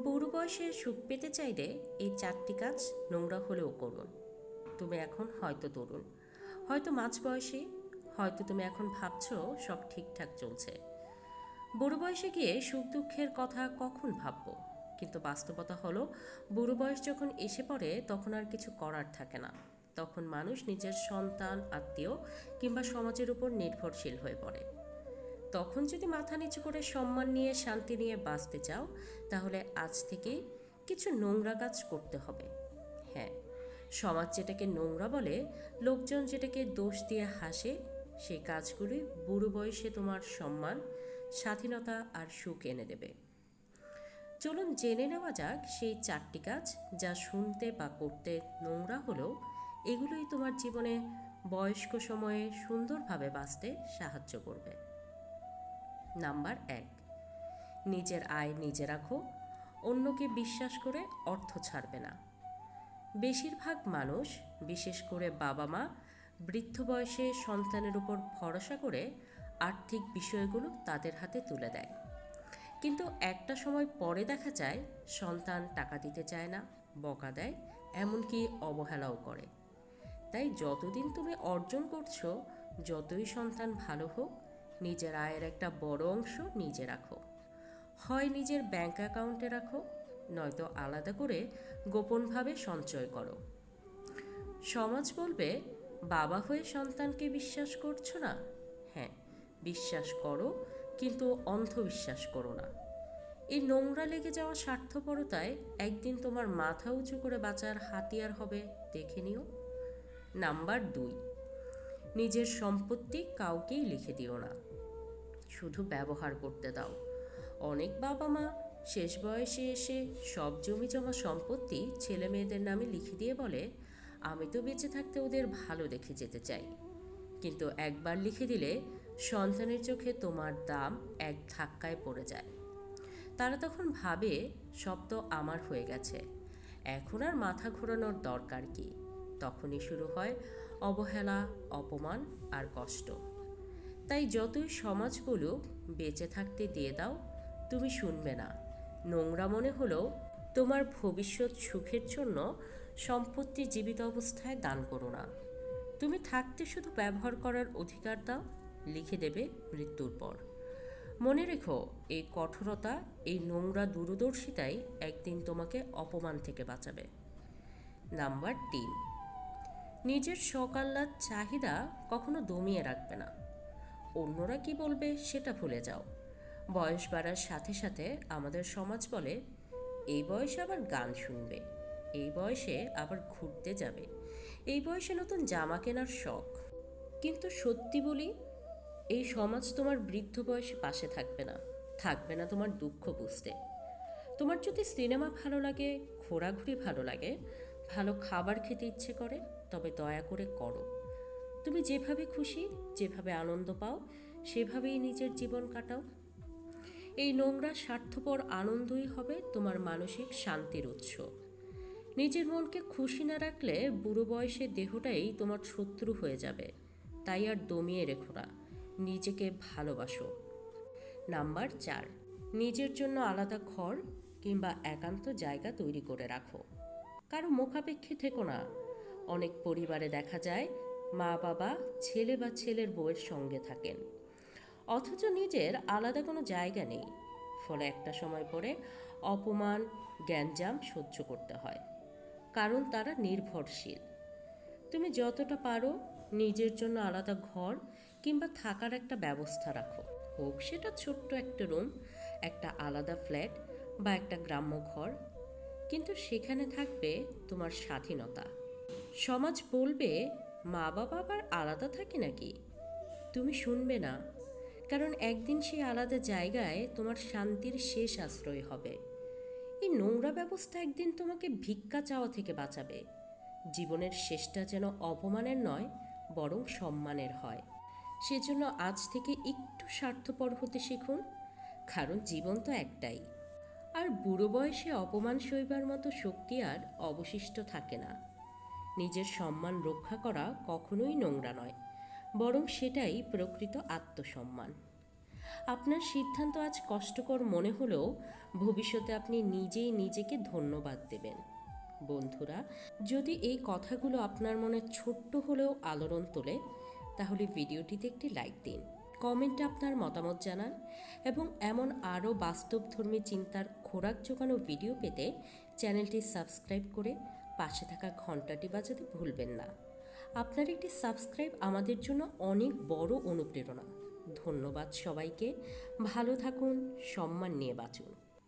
বুড়ো বয়সে সুখ পেতে চাইলে এই 4টি কাজ নোংরা হলেও করুন। তুমি এখন হয়তো তরুণ, হয়তো মাঝবয়সী, হয়তো তুমি এখন ভাবছো সব ঠিকঠাক চলছে। বুড়ো বয়সে গিয়ে সুখ দুঃখের কথা কখন ভাববো, কিন্তু বাস্তবতা হলো বুড়ো বয়স যখন এসে পড়ে তখন আর কিছু করার থাকে না। তখন মানুষ নিজের সন্তান, আত্মীয় কিংবা সমাজের উপর নির্ভরশীল হয়ে পড়ে। তখন যদি মাথা নিচু করে সম্মান নিয়ে শান্তি নিয়ে বাঁচতে চাও, তাহলে আজ থেকেই কিছু নোংরা কাজ করতে হবে। হ্যাঁ, সমাজ যেটাকে নোংরা বলে, লোকজন যেটাকে দোষ দিয়ে হাসে, সেই কাজগুলি বুড়ো বয়সে তোমার সম্মান, স্বাধীনতা আর সুখ এনে দেবে। চলুন জেনে নেওয়া যাক সেই 4টি কাজ যা শুনতে বা করতে নোংরা হলেও এগুলোই তোমার জীবনে বয়স্ক সময়ে সুন্দরভাবে বাঁচতে সাহায্য করবে। নাম্বার 1, নিজের আয় নিজে রাখো, অন্যকে বিশ্বাস করে অর্থ ছাড়বে না। বেশিরভাগ মানুষ, বিশেষ করে বাবা মা, বৃদ্ধ বয়সে সন্তানের উপর ভরসা করে আর্থিক বিষয়গুলো তাদের হাতে তুলে দেয়। কিন্তু একটা সময় পরে দেখা যায় সন্তান টাকা দিতে চায় না, বকা দেয়, এমনকি অবহেলাও করে। তাই যতদিন তুমি অর্জন করছো, যতই সন্তান ভালো হোক, নিজের আয়ের একটা বড় অংশ নিজে রাখো। হয় নিজের ব্যাংক অ্যাকাউন্টে রাখো, নয়তো আলাদা করে গোপনভাবে সঞ্চয় করো। সমাজ বলবে, বাবা হয়ে সন্তানকে বিশ্বাস করছো না। হ্যাঁ, বিশ্বাস করো, কিন্তু অন্ধবিশ্বাস করো না। এই নোংরা লেগে যাওয়া স্বার্থপরতায় একদিন তোমার মাথা উঁচু করে বাঁচার হাতিয়ার হবে, দেখে নিও। নাম্বার 2, নিজের সম্পত্তি কাউকেই লিখে দিও না, শুধু ব্যবহার করতে দাও। অনেক বাবা মা শেষ বয়সে এসে সব জমি জমা সম্পত্তি ছেলে মেয়েদের নামে লিখে দিয়ে বলে, আমি তো বেঁচে থাকতে ওদের ভালো দেখে যেতে চাই। কিন্তু একবার লিখে দিলে সন্তানের চোখে তোমার দাম এক ধাক্কায় পড়ে যায়। তারা তখন ভাবে, সব তো আমার হয়ে গেছে, এখন আর মাথা ঘোরানোর দরকার কি। তখনই শুরু হয় অবহেলা, অপমান আর কষ্ট। তাই যতই সমাজ বলুক বেঁচে থাকতে দিয়ে দাও, তুমি শুনবে না। নোংরা মনে হলেও তোমার ভবিষ্যৎ সুখের জন্য সম্পত্তি জীবিত অবস্থায় দান করো না। তুমি থাকতে শুধু ব্যবহার করার অধিকার দাও, লিখে দেবে মৃত্যুর পর। মনে রেখো, এই কঠোরতা, এই নোংরা দূরদর্শিতাই একদিন তোমাকে অপমান থেকে বাঁচাবে। নাম্বার 3, নিজের শখ আহ্লাদ চাহিদা কখনো দমিয়ে রাখবে না। অন্যরা কি বলবে সেটা ভুলে যাও। বয়স বাড়ার সাথে সাথে আমাদের সমাজ বলে, এই বয়সে আবার গান শুনবে, এই বয়সে আবার ঘুরতে যাবে, এই বয়সে নতুন জামা কেনার শখ। কিন্তু সত্যি বলি, এই সমাজ তোমার বৃদ্ধ বয়সে পাশে থাকবে না, থাকবে না তোমার দুঃখ বুঝতে। তোমার যদি সিনেমা ভালো লাগে, ঘোরাঘুরি ভালো লাগে, ভালো খাবার খেতে ইচ্ছে করে, তবে দয়া করে করো। তুমি যেভাবে খুশি, যেভাবে আনন্দ পাও, সেভাবেই নিজের জীবন কাটাও। এই নোংরা স্বার্থপর আনন্দই হবে তোমার মানসিক শান্তির উৎস। নিজের মনকে খুশি না রাখলে বুড়ো বয়সে দেহটাই তোমার শত্রু হয়ে যাবে। তাই আর দমিয়ে রেখো না, নিজেকে ভালোবাসো। নাম্বার 4, নিজের জন্য আলাদা ঘর কিংবা একান্ত জায়গা তৈরি করে রাখো। কারো মুখাপেক্ষী থেকো না। অনেক পরিবারে দেখা যায় মা বাবা ছেলে বা ছেলের বউয়ের সঙ্গে থাকেন, অথচ নিজের আলাদা কোনো জায়গা নেই। ফলে একটা সময় পরে অপমান, গ্যাঞ্জাম সহ্য করতে হয়, কারণ তারা নির্ভরশীল। তুমি যতটা পারো নিজের জন্য আলাদা ঘর কিংবা থাকার একটা ব্যবস্থা রাখো। হোক সেটা ছোট্ট একটা রুম, একটা আলাদা ফ্ল্যাট বা একটা গ্রাম্য ঘর, কিন্তু সেখানে থাকবে তোমার স্বাধীনতা। সমাজ বলবে, মা বাবা আবার আলাদা থাকে নাকি? তুমি শুনবে না, কারণ একদিন সেই আলাদা জায়গায় তোমার শান্তির শেষ আশ্রয় হবে। এই নোংরা ব্যবস্থা একদিন তোমাকে ভিক্ষা চাওয়া থেকে বাঁচাবে। জীবনের শেষটা যেন অপমানের নয়, বরং সম্মানের হয়। সেজন্য আজ থেকে একটু স্বার্থপর হতে শিখুন, কারণ জীবন তো একটাই। আর বুড়ো বয়সে অপমান সইবার মতো শক্তি আর অবশিষ্ট থাকে না। নিজের সম্মান রক্ষা করা কখনোই নোংরা নয়, বরং সেটাই প্রকৃত আত্মসম্মান। আপনার সিদ্ধান্ত আজ কষ্টকর মনে হলেও ভবিষ্যতে আপনি নিজেই নিজেকে ধন্যবাদ দেবেন। বন্ধুরা, যদি এই কথাগুলো আপনার মনে ছোট্ট হলেও আলোড়ন তোলে, তাহলে ভিডিওটিতে একটি লাইক দিন, কমেন্টে আপনার মতামত জানান এবং এমন আরও বাস্তবধর্মী চিন্তার খোরাক জোগানো ভিডিও পেতে চ্যানেলটি সাবস্ক্রাইব করে পাশে থাকা ঘন্টাটি বাজাতে ভুলবেন না। আপনার একটি সাবস্ক্রাইব আমাদের জন্য অনেক বড় অনুপ্রেরণা। ধন্যবাদ সবাইকে। ভালো থাকুন, সম্মান নিয়ে বাঁচুন।